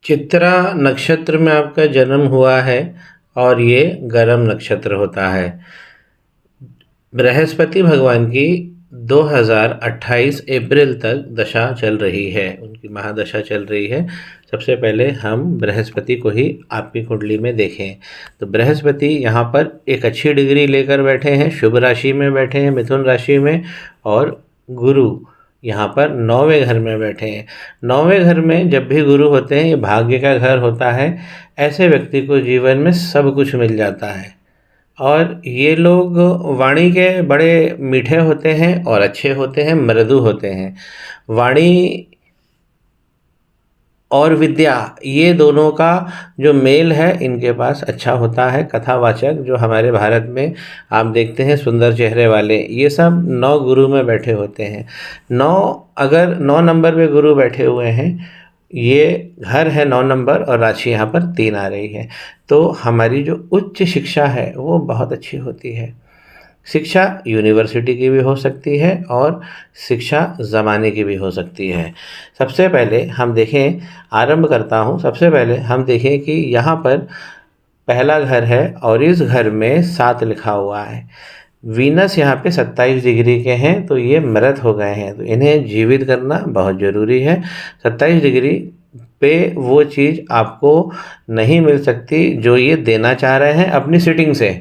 चित्रा नक्षत्र में आपका जन्म हुआ है और ये गरम नक्षत्र होता है। बृहस्पति भगवान की 2028 अप्रैल तक दशा चल रही है, उनकी महादशा चल रही है। सबसे पहले हम बृहस्पति को ही आपकी कुंडली में देखें तो बृहस्पति यहाँ पर एक अच्छी डिग्री लेकर बैठे हैं, शुभ राशि में बैठे हैं, मिथुन राशि में। और गुरु यहाँ पर 9वें घर में बैठे हैं। 9वें घर में जब भी गुरु होते हैं, ये भाग्य का घर होता है। ऐसे व्यक्ति को जीवन में सब कुछ मिल जाता है और ये लोग वाणी के बड़े मीठे होते हैं और अच्छे होते हैं, मृदु होते हैं। वाणी और विद्या, ये दोनों का जो मेल है इनके पास अच्छा होता है। कथावाचक जो हमारे भारत में आप देखते हैं, सुंदर चेहरे वाले, ये सब 9 गुरु में बैठे होते हैं। 9 अगर 9 नंबर पे गुरु बैठे हुए हैं, ये घर है 9 नंबर और राशि यहाँ पर 3 आ रही है, तो हमारी जो उच्च शिक्षा है वो बहुत अच्छी होती है। शिक्षा यूनिवर्सिटी की भी हो सकती है और शिक्षा ज़माने की भी हो सकती है। सबसे पहले हम देखें, आरंभ करता हूँ। सबसे पहले हम देखें कि यहाँ पर पहला घर है और इस घर में 7 लिखा हुआ है। वीनस यहाँ पे 27 डिग्री के हैं, तो ये मृत हो गए हैं, तो इन्हें जीवित करना बहुत ज़रूरी है। 27 डिग्री पे वो चीज़ आपको नहीं मिल सकती जो ये देना चाह रहे हैं अपनी सिटिंग से।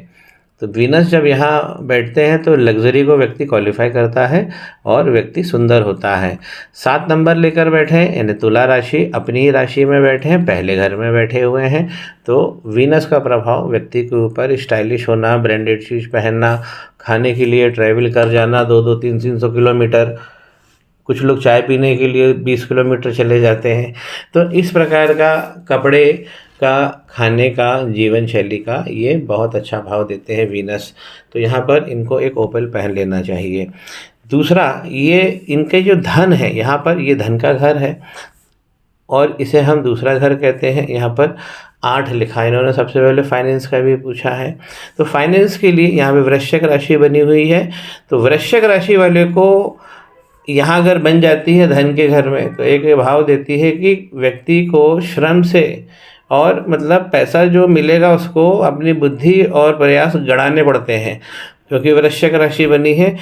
तो वीनस जब यहाँ बैठते हैं तो लग्जरी को व्यक्ति क्वालिफाई करता है और व्यक्ति सुंदर होता है। 7 नंबर लेकर बैठे हैं, यानी तुला राशि अपनी ही राशि में बैठे हैं, पहले घर में बैठे हुए हैं। तो वीनस का प्रभाव व्यक्ति के ऊपर स्टाइलिश होना, ब्रांडेड चीज़ पहनना, खाने के लिए ट्रैवल कर जाना 2-2, 300 किलोमीटर, कुछ लोग चाय पीने के लिए 20 किलोमीटर चले जाते हैं। तो इस प्रकार का कपड़े का, खाने का, जीवन शैली का ये बहुत अच्छा भाव देते हैं वीनस। तो यहाँ पर इनको एक ओपल पहन लेना चाहिए। दूसरा, ये इनके जो धन है, यहाँ पर ये धन का घर है और इसे हम दूसरा घर कहते हैं। यहाँ पर 8 लिखा है, इन्होंने सबसे पहले फाइनेंस का भी पूछा है। तो फाइनेंस के लिए यहाँ पे वृश्चिक राशि बनी हुई है, तो वृश्चिक राशि वाले को यहाँ अगर बन जाती है धन के घर में, तो एक भाव देती है कि व्यक्ति को श्रम से और मतलब पैसा जो मिलेगा उसको अपनी बुद्धि और प्रयास गड़ाने पड़ते हैं, क्योंकि वृश्चिक राशि बनी है।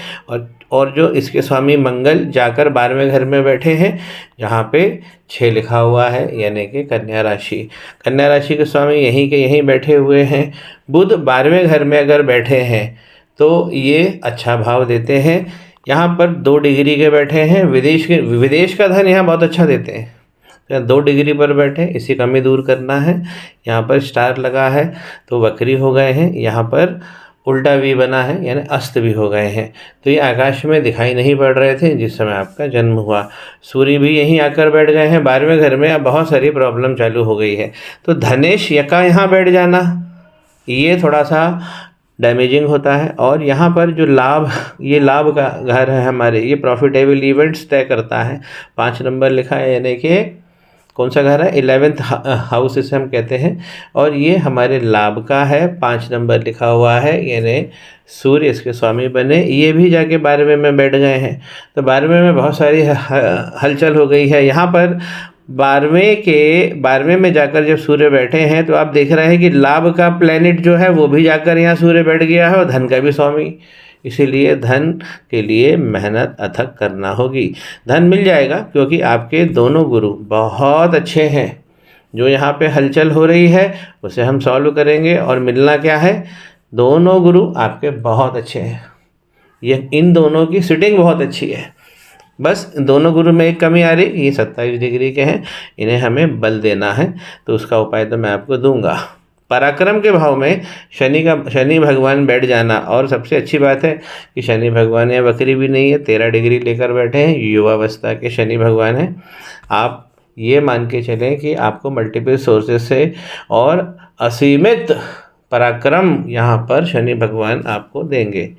और जो इसके स्वामी मंगल जाकर 12वें घर में बैठे हैं, जहाँ पे 6 लिखा हुआ है, यानी कि कन्या राशि। कन्या राशि के स्वामी यहीं के यहीं बैठे हुए हैं। बुध 12वें घर में अगर बैठे हैं तो ये अच्छा भाव देते हैं। यहाँ पर 2 डिग्री के बैठे हैं, विदेश का धन यहाँ बहुत अच्छा देते हैं। 2 डिग्री पर बैठे, इसी कमी दूर करना है। यहाँ पर स्टार लगा है तो वक्री हो गए हैं, यहाँ पर उल्टा भी बना है, यानी अस्त भी हो गए हैं। तो ये आकाश में दिखाई नहीं पड़ रहे थे जिस समय आपका जन्म हुआ। सूर्य भी यहीं आकर बैठ गए हैं 12वें घर में। अब बहुत सारी प्रॉब्लम चालू हो गई है। तो धनेश यका यहाँ बैठ जाना, ये थोड़ा सा डैमेजिंग होता है। और यहाँ पर जो लाभ, ये लाभ का घर है हमारे, ये प्रॉफिटेबल इवेंट्स तय करता है। 5 नंबर लिखा है, यानी कि कौन सा घर है, 11th हाउस इसे हम कहते हैं, और ये हमारे लाभ का है। 5 नंबर लिखा हुआ है, यानी सूर्य इसके स्वामी बने। ये भी जाके 12वें में बैठ गए हैं, तो 12वें में बहुत सारी हलचल हो गई है। यहाँ पर 12वें में जाकर जब सूर्य बैठे हैं तो आप देख रहे हैं कि लाभ का प्लैनेट जो है वो भी जाकर यहाँ सूर्य बैठ गया है और धन का भी स्वामी। इसीलिए धन के लिए मेहनत अथक करना होगी। धन मिल जाएगा क्योंकि आपके दोनों गुरु बहुत अच्छे हैं। जो यहाँ पे हलचल हो रही है उसे हम सॉल्व करेंगे। और मिलना क्या है, दोनों गुरु आपके बहुत अच्छे हैं। ये इन दोनों की सिटिंग बहुत अच्छी है। बस दोनों गुरु में एक कमी आ रही, ये 27 डिग्री के हैं, इन्हें हमें बल देना है। तो उसका उपाय तो मैं आपको दूंगा। पराक्रम के भाव में शनि भगवान बैठ जाना, और सबसे अच्छी बात है कि शनि भगवान या वक्री भी नहीं है, 13 डिग्री लेकर बैठे हैं, युवावस्था के शनि भगवान हैं। आप ये मान के चलें कि आपको मल्टीपल सोर्सेज से और असीमित पराक्रम यहाँ पर शनि भगवान आपको देंगे।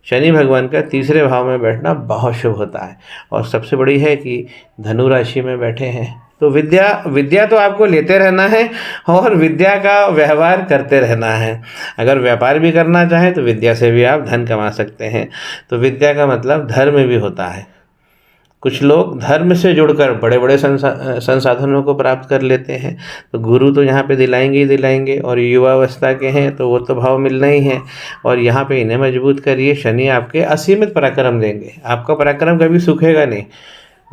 शनि भगवान का 3रे भाव में बैठना बहुत शुभ होता है। और सबसे बड़ी है कि धनु राशि में बैठे हैं, तो विद्या तो आपको लेते रहना है और विद्या का व्यवहार करते रहना है। अगर व्यापार भी करना चाहें तो विद्या से भी आप धन कमा सकते हैं। तो विद्या का मतलब धर्म भी होता है। कुछ लोग धर्म से जुड़कर बड़े बड़े संसाधनों को प्राप्त कर लेते हैं, तो गुरु तो यहाँ पे दिलाएंगे ही दिलाएंगे, और युवावस्था के हैं तो वो तो भाव मिलना ही है। और यहाँ पे इन्हें मजबूत करिए, शनि आपके असीमित पराक्रम देंगे, आपका पराक्रम कभी सूखेगा नहीं।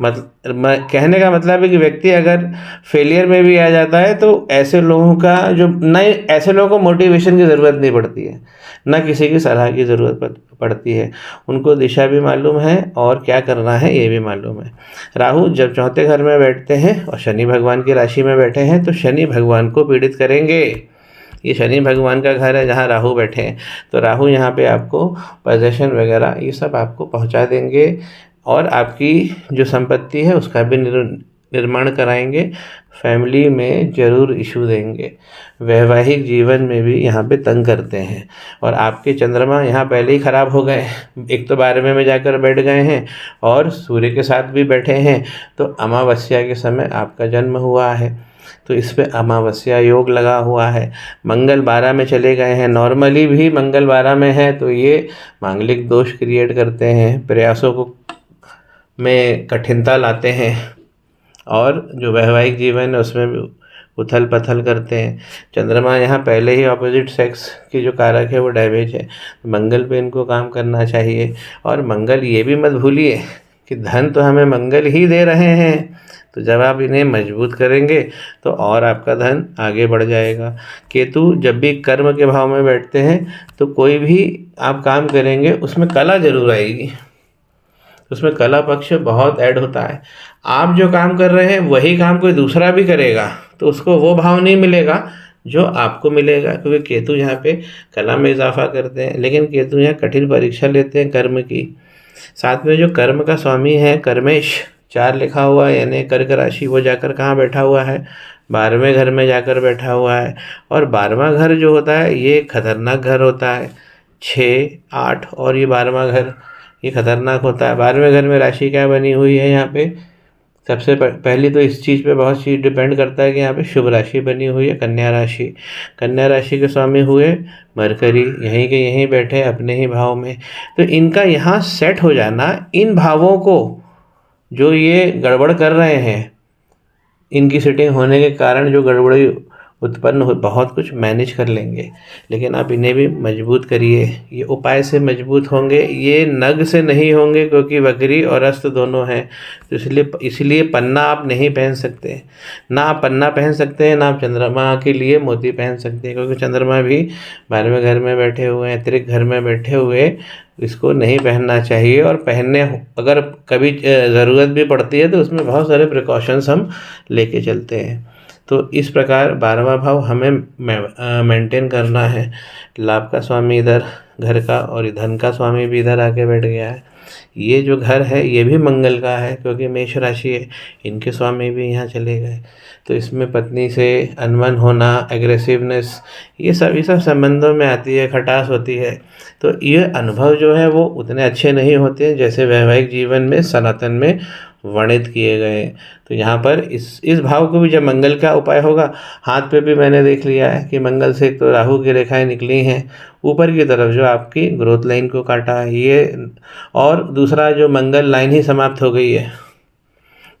कहने का मतलब है कि व्यक्ति अगर फेलियर में भी आ जाता है तो ऐसे लोगों का जो नए ऐसे लोगों को मोटिवेशन की ज़रूरत नहीं पड़ती है, ना किसी की सलाह की ज़रूरत पड़ती है। उनको दिशा भी मालूम है और क्या करना है ये भी मालूम है। राहु जब चौथे घर में बैठते हैं और शनि भगवान की राशि में बैठे हैं तो शनि भगवान को पीड़ित करेंगे। ये शनि भगवान का घर है जहाँ राहु बैठे हैं, तो राहु यहाँ पे आपको पोजेशन वगैरह ये सब आपको पहुँचा देंगे, और आपकी जो संपत्ति है उसका भी निर्माण कराएंगे। फैमिली में ज़रूर इशू देंगे, वैवाहिक जीवन में भी यहाँ पे तंग करते हैं। और आपके चंद्रमा यहाँ पहले ही ख़राब हो गए, एक तो 12वें में जाकर बैठ गए हैं और सूर्य के साथ भी बैठे हैं, तो अमावस्या के समय आपका जन्म हुआ है, तो इस पे अमावस्या योग लगा हुआ है। मंगल 12 में चले गए हैं, नॉर्मली भी मंगल 12 में है तो ये मांगलिक दोष क्रिएट करते हैं, प्रयासों को में कठिनता लाते हैं, और जो वैवाहिक जीवन है उसमें भी उथल पथल करते हैं। चंद्रमा यहाँ पहले ही ऑपोजिट सेक्स की जो कारक है वो डैमेज है, मंगल पे इनको काम करना चाहिए। और मंगल ये भी मत भूलिए कि धन तो हमें मंगल ही दे रहे हैं, तो जब आप इन्हें मजबूत करेंगे तो और आपका धन आगे बढ़ जाएगा। केतु जब भी कर्म के भाव में बैठते हैं तो कोई भी आप काम करेंगे उसमें कला जरूर आएगी, उसमें कला पक्ष बहुत ऐड होता है। आप जो काम कर रहे हैं वही काम कोई दूसरा भी करेगा तो उसको वो भाव नहीं मिलेगा जो आपको मिलेगा, क्योंकि केतु यहाँ पे कला में इजाफा करते हैं। लेकिन केतु यहाँ कठिन परीक्षा लेते हैं कर्म की। साथ में जो कर्म का स्वामी है कर्मेश 4 लिखा हुआ है, यानी कर्क राशि, वो जाकर कहाँ बैठा हुआ है, 12वें घर में जाकर बैठा हुआ है। और 12वां घर जो होता है ये खतरनाक घर होता है, 6, 8 और ये 12वां घर ये खतरनाक होता है। 12वें घर में राशि क्या बनी हुई है यहाँ पे, सबसे पहली तो इस चीज़ पे बहुत चीज़ डिपेंड करता है कि यहाँ पे शुभ राशि बनी हुई है कन्या राशि। कन्या राशि के स्वामी हुए मरकरी, यहीं के यहीं बैठे अपने ही भाव में, तो इनका यहाँ सेट हो जाना, इन भावों को जो ये गड़बड़ कर रहे हैं इनकी सेटिंग होने के कारण जो गड़बड़ी उत्पन्न हो, बहुत कुछ मैनेज कर लेंगे। लेकिन आप इन्हें भी मजबूत करिए, ये उपाय से मजबूत होंगे, ये नग से नहीं होंगे, क्योंकि वक्री और अस्त दोनों हैं। तो इसलिए पन्ना आप नहीं पहन सकते, ना आप पन्ना पहन सकते हैं, ना आप चंद्रमा के लिए मोती पहन सकते हैं, क्योंकि चंद्रमा भी 12वें घर में बैठे हुए हैं, अतिरिक्त घर में बैठे हुए, इसको नहीं पहनना चाहिए। और पहनने अगर कभी ज़रूरत भी पड़ती है तो उसमें बहुत सारे प्रिकॉशंस हम लेके चलते हैं। तो इस प्रकार 12वां भाव हमें मेंटेन करना है। लाभ का स्वामी इधर घर का और धन का स्वामी भी इधर आके बैठ गया है। ये जो घर है ये भी मंगल का है, क्योंकि मेष राशि है, इनके स्वामी भी यहाँ चले गए। तो इसमें पत्नी से अनबन होना, एग्रेसिवनेस, ये सब संबंधों में आती है, खटास होती है। तो ये अनुभव जो है वो उतने अच्छे नहीं होते जैसे वैवाहिक जीवन में सनातन में वर्णित किए गए। तो यहाँ पर इस भाव को भी जब मंगल का उपाय होगा, हाथ पे भी मैंने देख लिया है कि मंगल से एक तो राहु की रेखाएं निकली हैं ऊपर की तरफ जो आपकी ग्रोथ लाइन को काटा है ये, और दूसरा जो मंगल लाइन ही समाप्त हो गई है।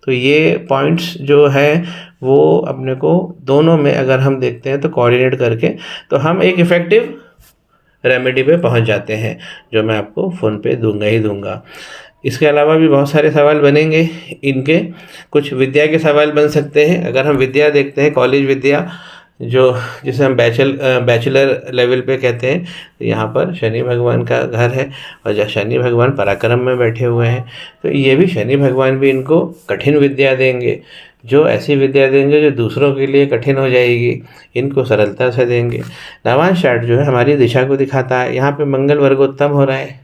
तो ये पॉइंट्स जो है वो अपने को दोनों में अगर हम देखते हैं तो कोऑर्डिनेट करके तो हम एक इफ़ेक्टिव रेमेडी पे पहुंच जाते हैं, जो मैं आपको फ़ोन पे दूंगा ही दूंगा। इसके अलावा भी बहुत सारे सवाल बनेंगे, इनके कुछ विद्या के सवाल बन सकते हैं। अगर हम विद्या देखते हैं, कॉलेज विद्या जो जिसे हम बैचलर लेवल पे कहते हैं, तो यहाँ पर शनि भगवान का घर है, और जब शनि भगवान पराक्रम में बैठे हुए हैं तो ये भी शनि भगवान भी इनको कठिन विद्या देंगे, जो ऐसी विद्या देंगे जो दूसरों के लिए कठिन हो जाएगी, इनको सरलता से देंगे। नवांश चार्ट जो है हमारी दिशा को दिखाता है। यहाँ पे मंगल वर्गोत्तम हो रहा है,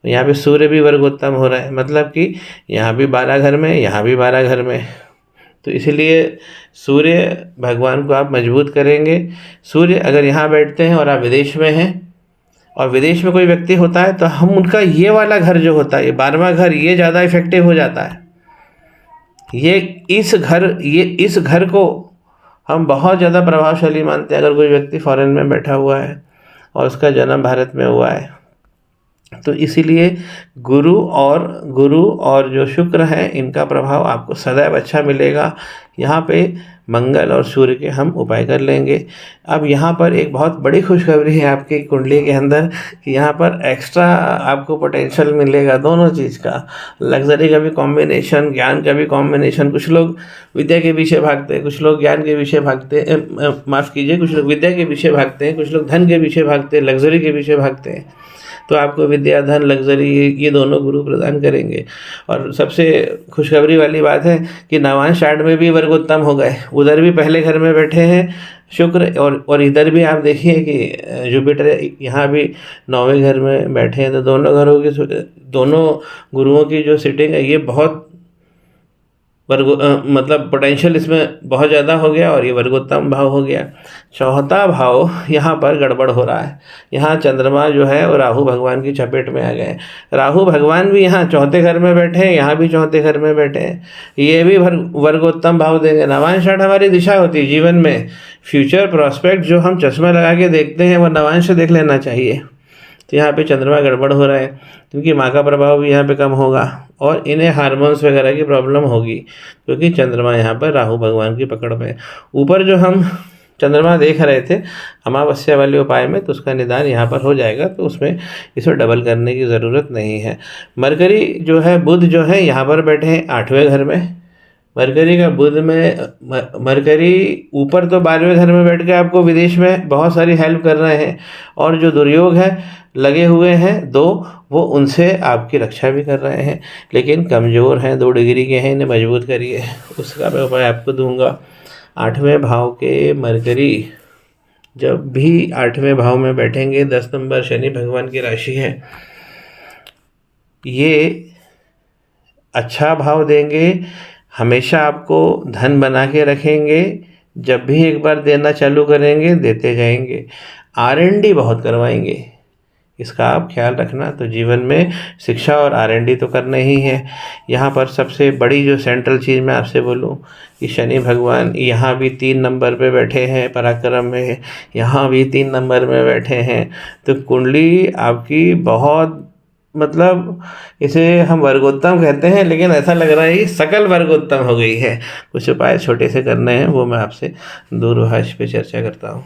यहाँ पे सूर्य भी वर्गोत्तम हो रहा है, मतलब कि यहाँ भी 12 घर में, यहाँ भी 12 घर में। तो इसलिए सूर्य भगवान को आप मजबूत करेंगे। सूर्य अगर यहाँ बैठते हैं और आप विदेश में हैं, और विदेश में कोई व्यक्ति होता है, तो हम उनका ये वाला घर जो होता है, ये 12वां घर, ये ज़्यादा इफेक्टिव हो जाता है। ये इस घर को हम बहुत ज़्यादा प्रभावशाली मानते हैं। अगर कोई व्यक्ति फॉरेन में बैठा हुआ है और उसका जन्म भारत में हुआ है, तो इसीलिए गुरु और जो शुक्र है इनका प्रभाव आपको सदैव अच्छा मिलेगा। यहाँ पे मंगल और सूर्य के हम उपाय कर लेंगे। अब यहाँ पर एक बहुत बड़ी खुशखबरी है आपकी कुंडली के अंदर कि यहाँ पर एक्स्ट्रा आपको पोटेंशियल मिलेगा दोनों चीज़ का, लग्जरी का भी कॉम्बिनेशन, ज्ञान का भी कॉम्बिनेशन। कुछ लोग विद्या के पीछे भागते हैं, कुछ लोग ज्ञान के पीछे भागते हैं, माफ़ कीजिए, कुछ लोग विद्या के पीछे भागते हैं, कुछ लोग धन के पीछे भागते हैं, लग्जरी के पीछे भागते हैं। तो आपको विद्या, धन, लग्जरी ये दोनों गुरु प्रदान करेंगे। और सबसे खुशखबरी वाली बात है कि नवांश आठ में भी वर्गोत्तम हो गए, उधर भी पहले घर में बैठे हैं शुक्र, और इधर भी आप देखिए कि जुपिटर यहाँ भी 9वें घर में बैठे हैं। तो दोनों गुरुओं की जो सिटिंग है ये बहुत मतलब पोटेंशियल इसमें बहुत ज़्यादा हो गया और ये वर्गोत्तम भाव हो गया। चौथा भाव यहाँ पर गड़बड़ हो रहा है। यहाँ चंद्रमा जो है वो राहु भगवान की चपेट में आ गए। राहु भगवान भी यहाँ चौथे घर में बैठे हैं, यहाँ भी चौथे घर में बैठे हैं। ये भी वर्गोत्तम भाव देंगे। नवांश आठ हमारी दिशा होती है जीवन में, फ्यूचर प्रॉस्पेक्ट जो हम चश्मा लगा के देखते हैं वो नवांश से देख लेना चाहिए। तो यहाँ पे चंद्रमा गड़बड़ हो रहा है क्योंकि माँ का प्रभाव भी यहाँ पे कम होगा और इन्हें हार्मोन्स वगैरह की प्रॉब्लम होगी क्योंकि चंद्रमा यहाँ पर राहु भगवान की पकड़ में। ऊपर जो हम चंद्रमा देख रहे थे अमावस्या वाले उपाय में, तो उसका निदान यहाँ पर हो जाएगा, तो उसमें इसे डबल करने की ज़रूरत नहीं है। मरकरी जो है, बुध जो है यहाँ पर बैठे हैं 8वें घर में। मरकरी का बुध में, मरकरी ऊपर तो 12वें घर में बैठ के आपको विदेश में बहुत सारी हेल्प कर रहे हैं, और जो दुर्योग है लगे हुए हैं 2, वो उनसे आपकी रक्षा भी कर रहे हैं, लेकिन कमज़ोर हैं, 2 डिग्री के हैं, इन्हें मजबूत करिए। उसका मैं उपाय आपको दूंगा। 8वें भाव के मरकरी जब भी 8वें भाव में बैठेंगे, 10 नंबर शनि भगवान की राशि है, ये अच्छा भाव देंगे, हमेशा आपको धन बना के रखेंगे। जब भी एक बार देना चालू करेंगे देते जाएंगे। R&D बहुत करवाएंगे, इसका आप ख्याल रखना। तो जीवन में शिक्षा और R&D तो करना ही है। यहाँ पर सबसे बड़ी जो सेंट्रल चीज़ मैं आपसे बोलूँ कि शनि भगवान यहाँ भी 3 नंबर पे बैठे हैं पराक्रम में, यहाँ भी 3 नंबर में बैठे हैं। तो कुंडली आपकी बहुत, मतलब इसे हम वर्गोत्तम कहते हैं, लेकिन ऐसा लग रहा है कि सकल वर्गोत्तम हो गई है। कुछ उपाय छोटे से करने हैं, वो मैं आपसे दूरभाष पे चर्चा करता हूँ।